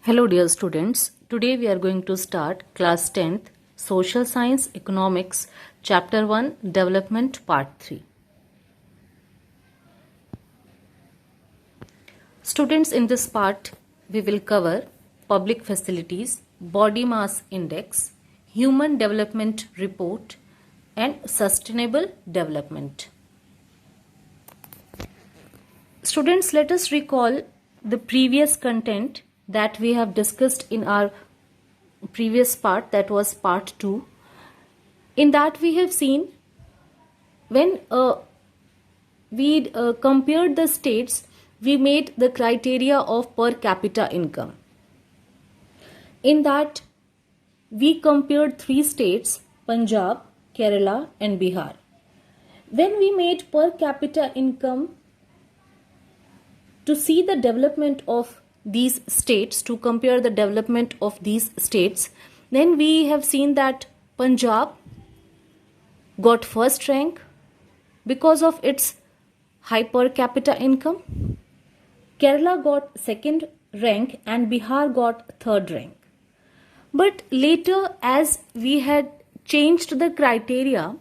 Hello dear students, today we are going to start class 10th Social Science Economics Chapter 1 Development Part 3. Students, in this part we will cover public facilities, body mass index, human development report and sustainable development. Students, let us recall the previous content that we have discussed in our previous part, that was part 2. In that we have seen when we compared the states, we made the criteria of per capita income. In that we compared 3 states, Punjab, Kerala and Bihar. When we made per capita income to see the development of these states, to compare the development of these states, then we have seen that Punjab got first rank because of its high per capita income, Kerala got second rank and Bihar got third rank. But later, as we had changed the criteria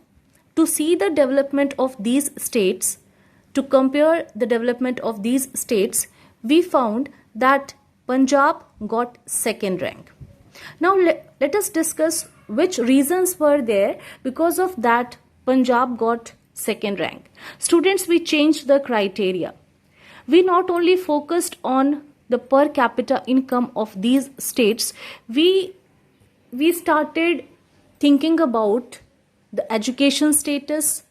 to see the development of these states, to compare the development of these states, we found that Punjab got second rank. Now let us discuss which reasons were there because of that Punjab got second rank. Students, we changed the criteria. We not only focused on the per capita income of these states, we started thinking about the education status,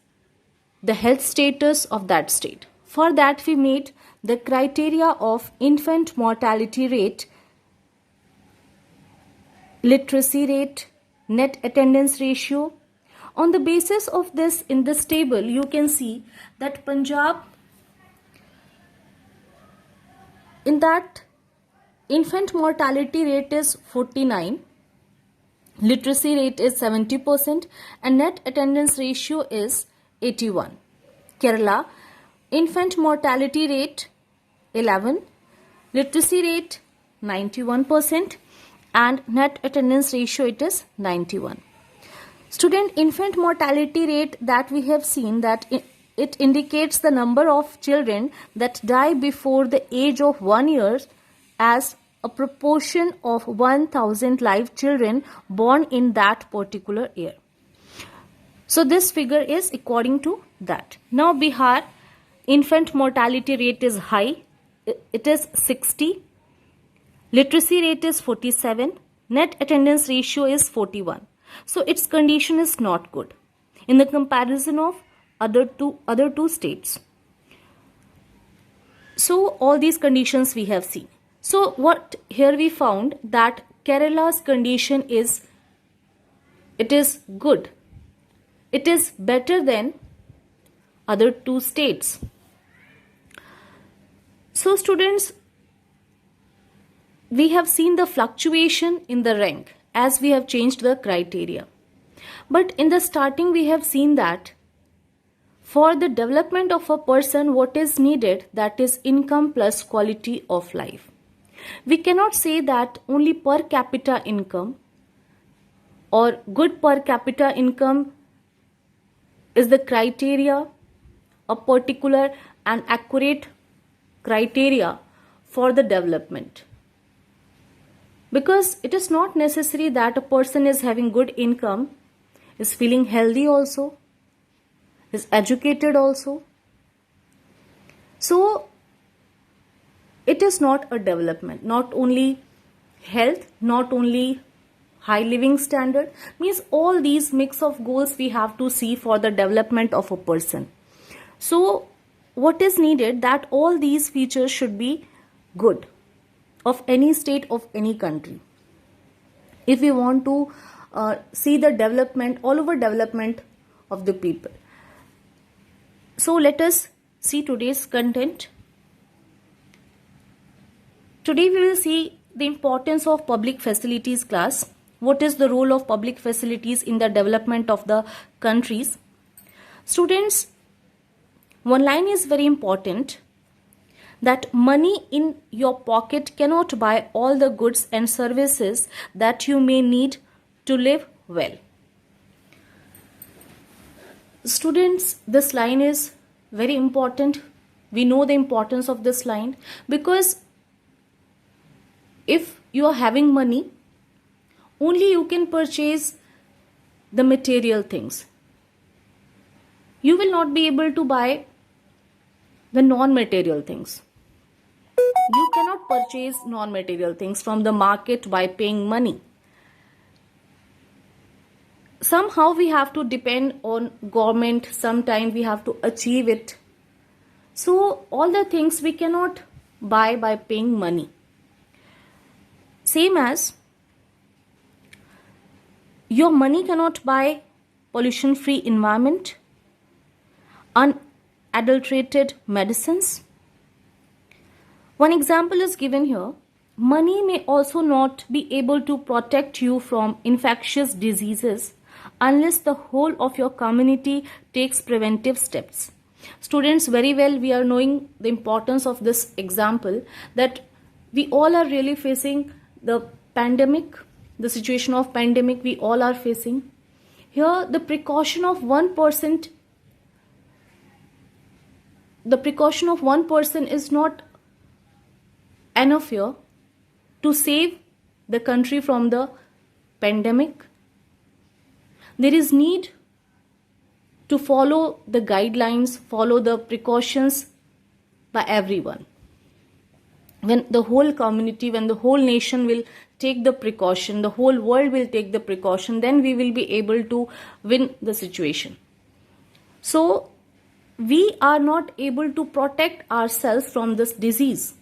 the health status of that state. For that, we made the criteria of infant mortality rate, literacy rate, net attendance ratio. On the basis of this, in this table, you can see that Punjab, in that infant mortality rate is 49, literacy rate is 70% and net attendance ratio is 81. Kerala, infant mortality rate 11, literacy rate 91% and net attendance ratio it is 91. Student, infant mortality rate that we have seen, that it indicates the number of children that die before the age of 1 year as a proportion of 1000 live children born in that particular year. So this figure is according to that. Now Bihar, infant mortality rate is high, it is 60, literacy rate is 47, net attendance ratio is 41. So its condition is not good in the comparison of other two states. So all these conditions we have seen. So what here we found that Kerala's condition is, it is good. It is better than other two states. So students, we have seen the fluctuation in the rank as we have changed the criteria. But in the starting we have seen that for the development of a person, what is needed, that is income plus quality of life. We cannot say that only per capita income or good per capita income is the criteria, a particular and accurate criteria for the development. Because it is not necessary that a person is having good income, is feeling healthy also, is educated also. So it is not a development. Not only health, not only high living standard, means all these mix of goals we have to see for the development of a person. So what is needed, that all these features should be good of any state, of any country, if we want to see the development, all over development of the people. So let us see today's content. Today we will see the importance of public facilities class. What is the role of public facilities in the development of the countries? Students, one line is very important, that money in your pocket cannot buy all the goods and services that you may need to live well. Students, this line is very important. We know the importance of this line because if you are having money, only you can purchase the material things. You will not be able to buy the non-material things. You cannot purchase non-material things from the market by paying money. Somehow we have to depend on government, sometime we have to achieve it. So all the things we cannot buy by paying money. Same as your money cannot buy pollution-free environment, unadulterated medicines. One example is given here. Money may also not be able to protect you from infectious diseases unless the whole of your community takes preventive steps. Students, very well we are knowing the importance of this example, that we all are really facing the pandemic, the situation of pandemic we all are facing. Here the precaution of 1%, is not enough here to save the country from the pandemic. There is need to follow the guidelines, follow the precautions by everyone. When the whole community, when the whole nation will take the precaution, the whole world will take the precaution, then we will be able to win the situation. So we are not able to protect ourselves from this disease,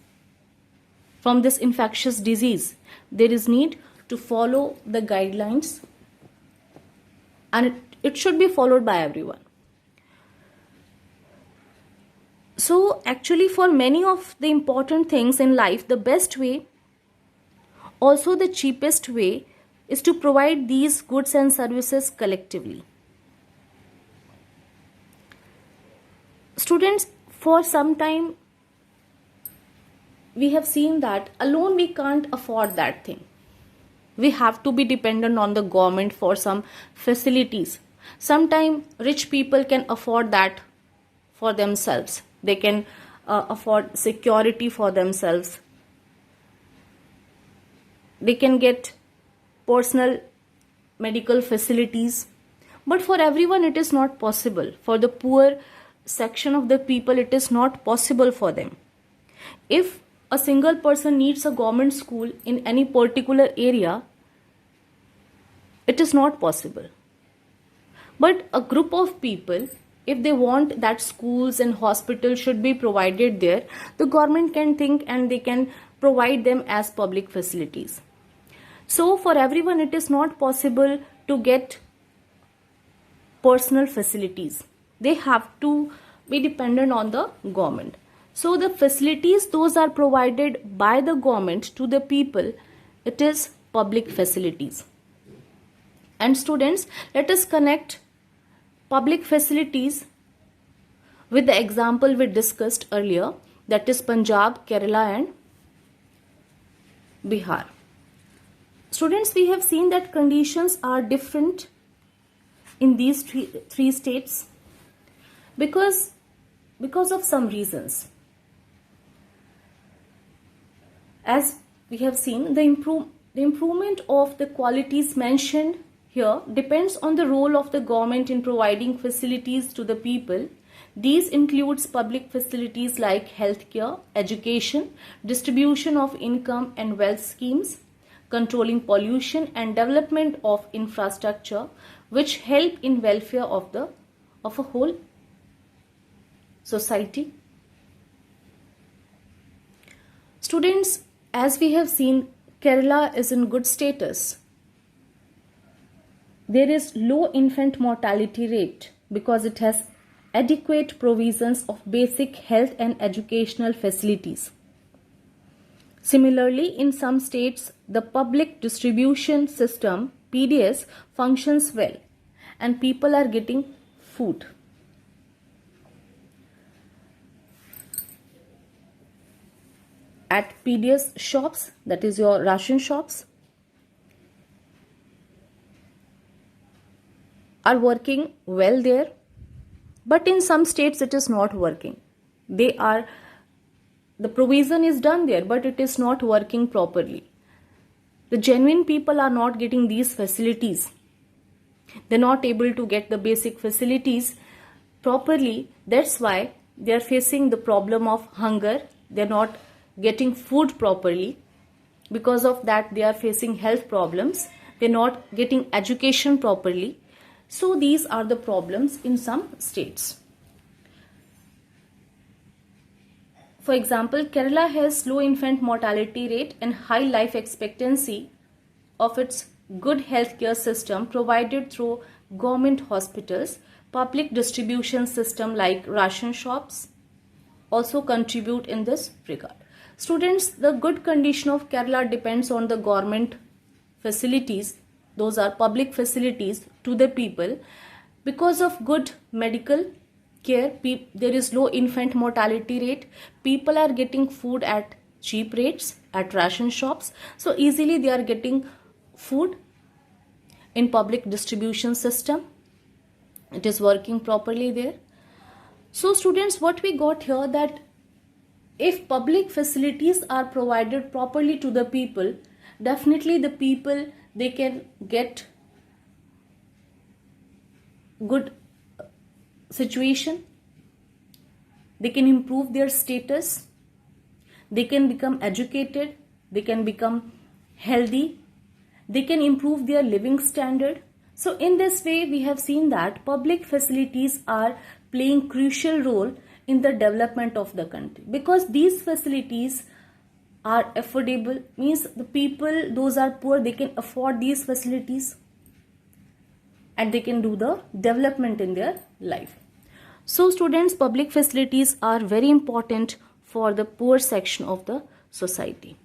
from this infectious disease. There is need to follow the guidelines, and it should be followed by everyone. So actually for many of the important things in life, the best way, also the cheapest way, is to provide these goods and services collectively. Students, for some time we have seen that alone we can't afford that thing. We have to be dependent on the government for some facilities. Sometimes rich people can afford that for themselves. They can afford security for themselves. They can get personal medical facilities. But for everyone it is not possible. For the poor section of the people, it is not possible for them. If a single person needs a government school in any particular area, it is not possible. But a group of people, if they want that schools and hospitals should be provided there, the government can think and they can provide them as public facilities. So for everyone it is not possible to get personal facilities. They have to be dependent on the government. So the facilities, those are provided by the government to the people. It is public facilities. And students, let us connect public facilities with the example we discussed earlier, that is Punjab, Kerala and Bihar. Students, we have seen that conditions are different in these three states because of some reasons. As we have seen, the improvement of the qualities mentioned here depends on the role of the government in providing facilities to the people. These includes public facilities like healthcare, education, distribution of income and wealth schemes, controlling pollution and development of infrastructure which help in welfare of a whole society. Students, as we have seen, Kerala is in good status. There is low infant mortality rate because it has adequate provisions of basic health and educational facilities. Similarly, in some states, the public distribution system, PDS, functions well and people are getting food. at PDS shops, that is your ration shops, are working well there, but in some states it is not working. The provision is done there, but it is not working properly. The genuine people are not getting these facilities. They're not able to get the basic facilities properly. That's why they're facing the problem of hunger. They're not getting food properly. Because of that, they are facing health problems. They're not getting education properly. So these are the problems in some states. For example, Kerala has low infant mortality rate and high life expectancy of its good healthcare system provided through government hospitals. Public distribution system like ration shops also contribute in this regard. Students, the good condition of Kerala depends on the government facilities. Those are public facilities to the people. Because of good medical care, there is low infant mortality rate. People are getting food at cheap rates at ration shops. So easily they are getting food in public distribution system. It is working properly there. So students, what we got here, that if public facilities are provided properly to the people, definitely the people, they can get good situation, they can improve their status, they can become educated, they can become healthy, they can improve their living standard. So in this way, we have seen that public facilities are playing crucial role in the development of the country, because these facilities are affordable, means the people, those are poor, they can afford these facilities and they can do the development in their life. So students, public facilities are very important for the poor section of the society.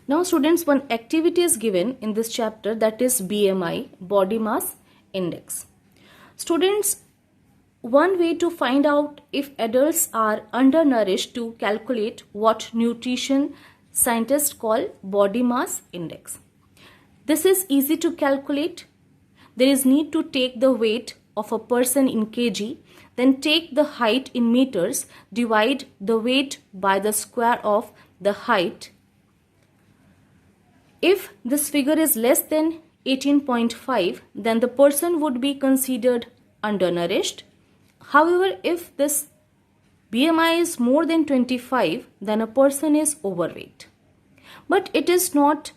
Now students, one activity is given in this chapter, that is BMI, body mass index. Students, one way to find out if adults are undernourished to calculate what nutrition scientists call body mass index. This is easy to calculate. There is need to take the weight of a person in kg, then take the height in meters, divide the weight by the square of the height. If this figure is less than 18.5, then the person would be considered undernourished. However, if this BMI is more than 25, then a person is overweight. But it is not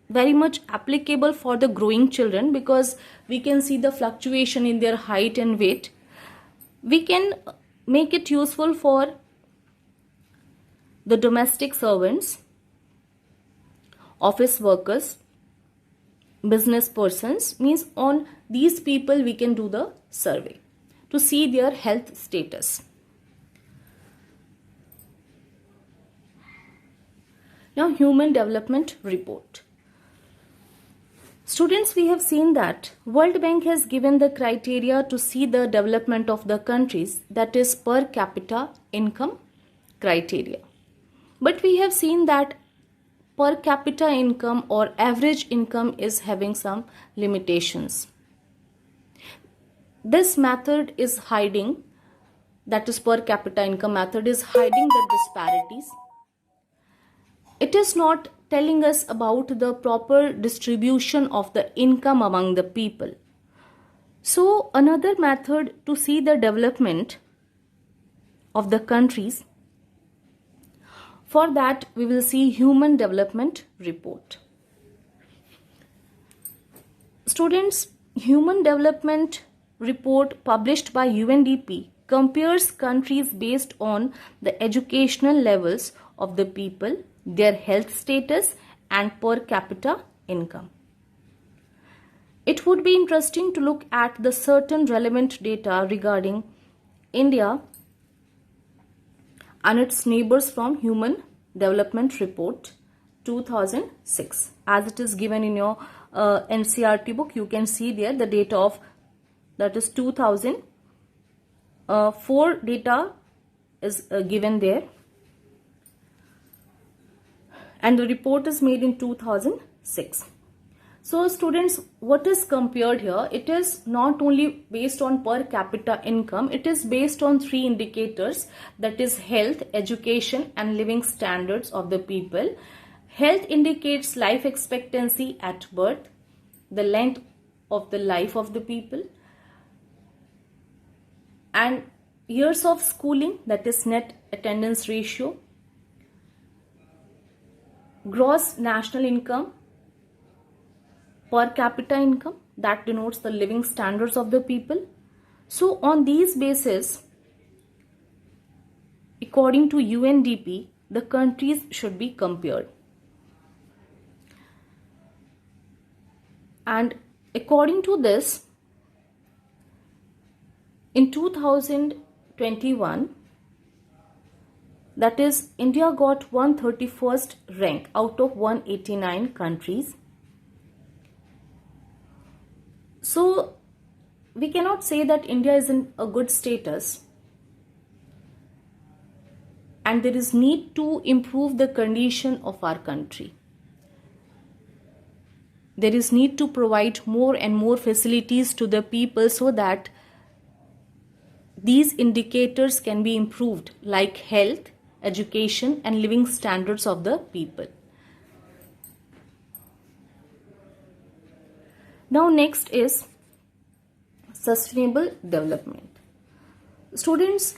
very much applicable for the growing children, because we can see the fluctuation in their height and weight. We can make it useful for the domestic servants, office workers, business persons, means on these people we can do the survey to see their health status. Now, Human Development Report. Students, we have seen that World Bank has given the criteria to see the development of the countries, that is per capita income criteria. But we have seen that per capita income or average income is having some limitations. This method is hiding, that is per capita income method is hiding the disparities. It is not telling us about the proper distribution of the income among the people. So another method to see the development of the countries, for that we will see Human Development Report. Students, Human Development Report published by UNDP compares countries based on the educational levels of the people, their health status and per capita income. It would be interesting to look at the certain relevant data regarding India and its neighbors from Human Development Report 2006. As it is given in your NCERT book, you can see there the data of, that is 2004 data is given there, and the report is made in 2006. So students, what is compared here? It is not only based on per capita income, it is based on 3 indicators, that is health, education and living standards of the people. Health indicates life expectancy at birth, the length of the life of the people, and years of schooling, that is net attendance ratio, gross national income, per capita income, that denotes the living standards of the people. So on these basis, according to UNDP, the countries should be compared. And according to this, in 2021, that is, India got 131st rank out of 189 countries. So we cannot say that India is in a good status, and there is need to improve the condition of our country. There is need to provide more and more facilities to the people so that these indicators can be improved, like health, education and living standards of the people. Now next is sustainable development. Students,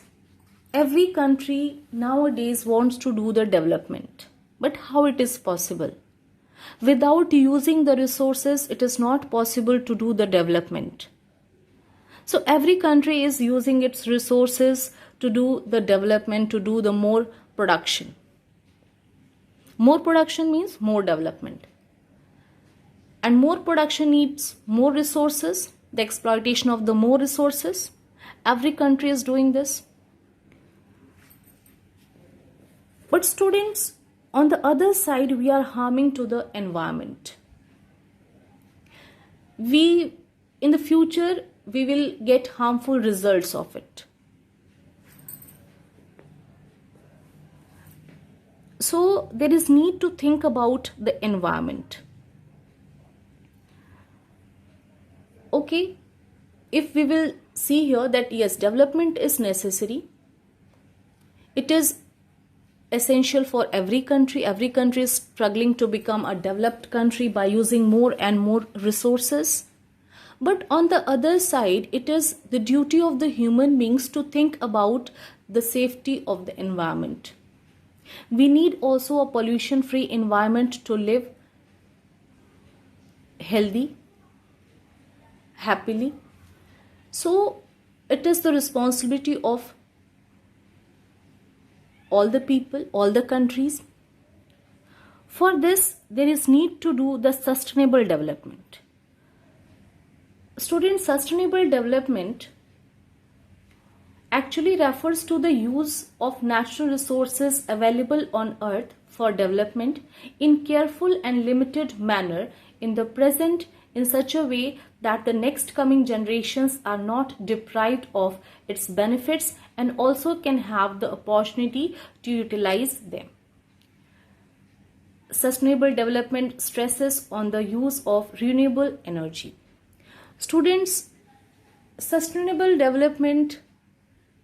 every country nowadays wants to do the development, but how it is possible? Without using the resources, it is not possible to do the development. So every country is using its resources to do the development, to do the more production. More production means more development. And more production needs more resources, the exploitation of the more resources. Every country is doing this. But students, on the other side, we are harming to the environment. In the future, we will get harmful results of it. So there is need to think about the environment. Okay, if we will see here that yes, development is necessary. It is essential for every country. Every country is struggling to become a developed country by using more and more resources. But on the other side, it is the duty of the human beings to think about the safety of the environment. We need also a pollution-free environment to live healthy, happily. So it is the responsibility of all the people, all the countries. For this, there is need to do the sustainable development. Students, sustainable development actually refers to the use of natural resources available on earth for development in careful and limited manner in the present, in such a way that the next coming generations are not deprived of its benefits and also can have the opportunity to utilize them. Sustainable development stresses on the use of renewable energy. Students, sustainable development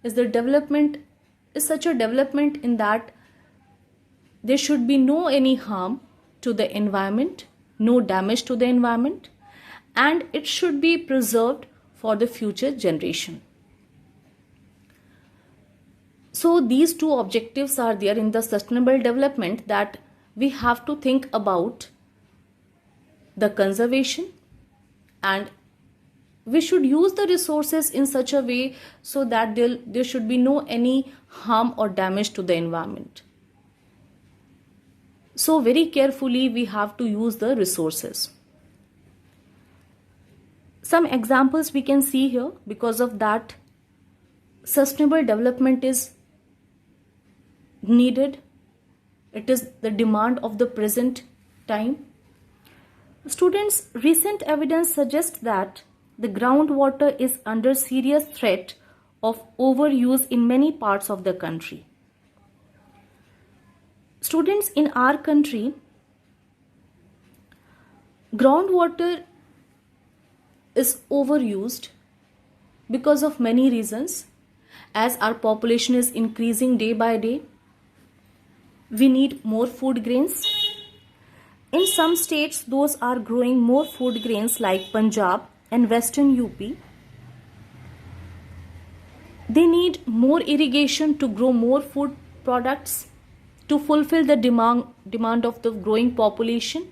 is such a development in that there should be no any harm to the environment, no damage to the environment, and it should be preserved for the future generation. So these two objectives are there in the sustainable development, that we have to think about the conservation and we should use the resources in such a way so that there should be no any harm or damage to the environment. So very carefully we have to use the resources. Some examples we can see here. Because of that, sustainable development is needed. It is the demand of the present time. Students, recent evidence suggests that the groundwater is under serious threat of overuse in many parts of the country. Students, in our country, groundwater is overused because of many reasons. As our population is increasing day by day, we need more food grains. In some states, those are growing more food grains like Punjab and Western UP. They need more irrigation to grow more food products to fulfill the demand of the growing population.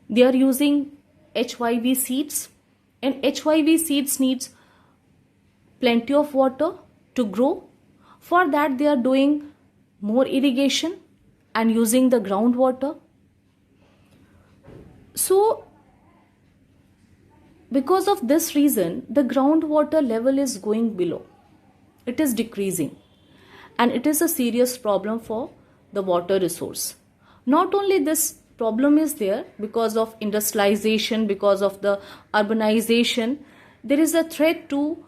They are using HYV seeds, and HYV seeds needs plenty of water to grow. For that, they are doing more irrigation and using the groundwater. So, because of this reason, the groundwater level is going below. It is decreasing, and it is a serious problem for the water resource. Not only this problem is there because of industrialization, because of the urbanization, there is a threat to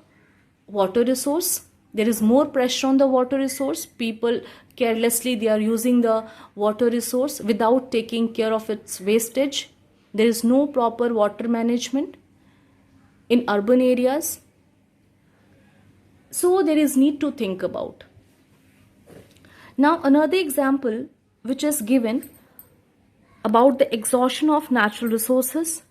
water resource. There is more pressure on the water resource. People carelessly, they are using the water resource without taking care of its wastage. There is no proper water management in urban areas. So there is need to think about. Now another example which is given about the exhaustion of natural resources.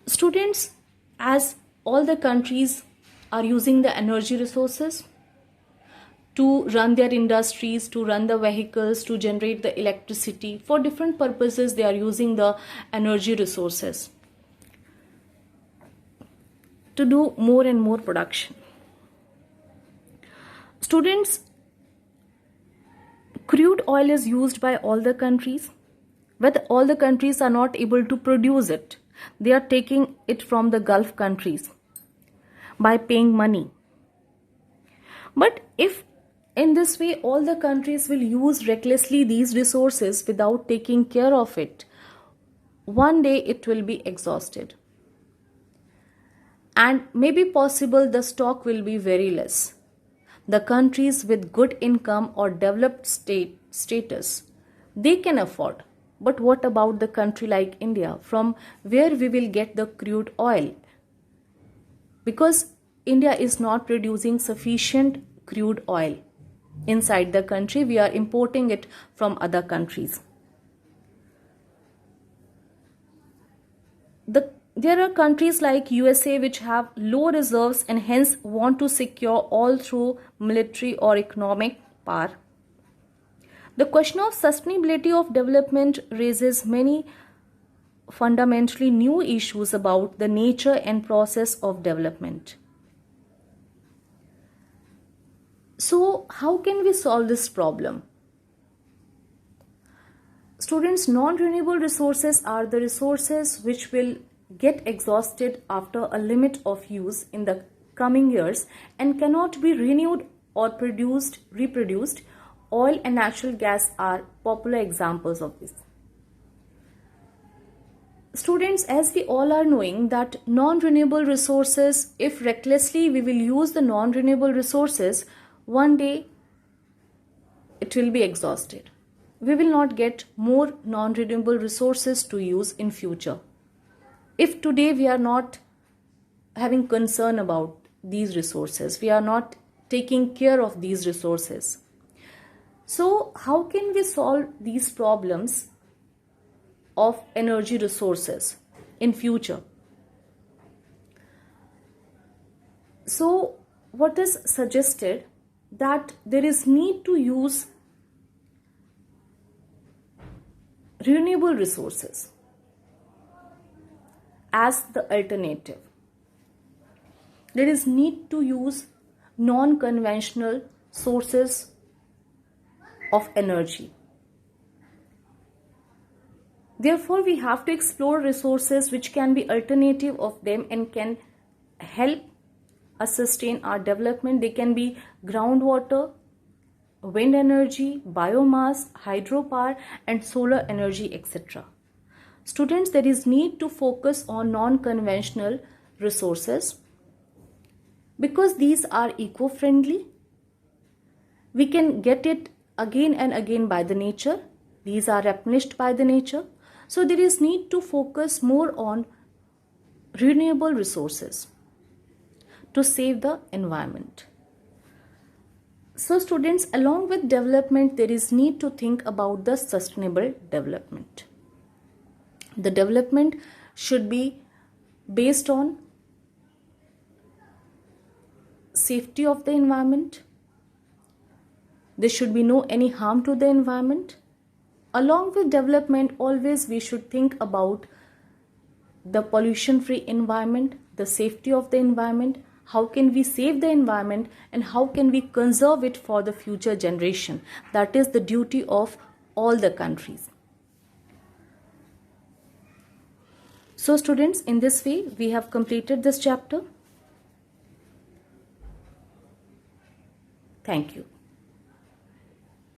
Students, as all the countries are using the energy resources to run their industries, to run the vehicles, to generate the electricity, for different purposes they are using the energy resources to do more and more production. Students, crude oil is used by all the countries, but all the countries are not able to produce it. They are taking it from the Gulf countries by paying money. But if in this way all the countries will use recklessly these resources without taking care of it, one day it will be exhausted. And maybe possible the stock will be very less. The countries with good income or developed status, they can afford. But what about the country like India, from where we will get the crude oil? Because India is not producing sufficient crude oil inside the country, we are importing it from other countries. There are countries like USA which have low reserves and hence want to secure all through military or economic power. The question of sustainability of development raises many fundamentally new issues about the nature and process of development. So, how can we solve this problem? Students, non-renewable resources are the resources which will get exhausted after a limit of use in the coming years and cannot be renewed or reproduced. Oil and natural gas are popular examples of this. Students, as we all are knowing that non-renewable resources, if recklessly we will use the non-renewable resources, one day it will be exhausted. We will not get more non-renewable resources to use in future. If today we are not having concern about these resources, we are not taking care of these resources. So how can we solve these problems of energy resources in future? So what is suggested that there is need to use renewable resources as the alternative. There is need to use non-conventional sources of energy. Therefore, we have to explore resources which can be alternative of them and can help us sustain our development. They can be groundwater, wind energy, biomass, hydropower and solar energy, etc. Students, there is need to focus on non-conventional resources because these are eco-friendly. We can get it again and again by the nature. These are replenished by the nature. So there is need to focus more on renewable resources to save the environment. So students, along with development, there is need to think about the sustainable development. The development should be based on safety of the environment. There should be no any harm to the environment. Along with development, always we should think about the pollution-free environment, the safety of the environment, how can we save the environment, and how can we conserve it for the future generation. That is the duty of all the countries. So students, in this way, we have completed this chapter. Thank you.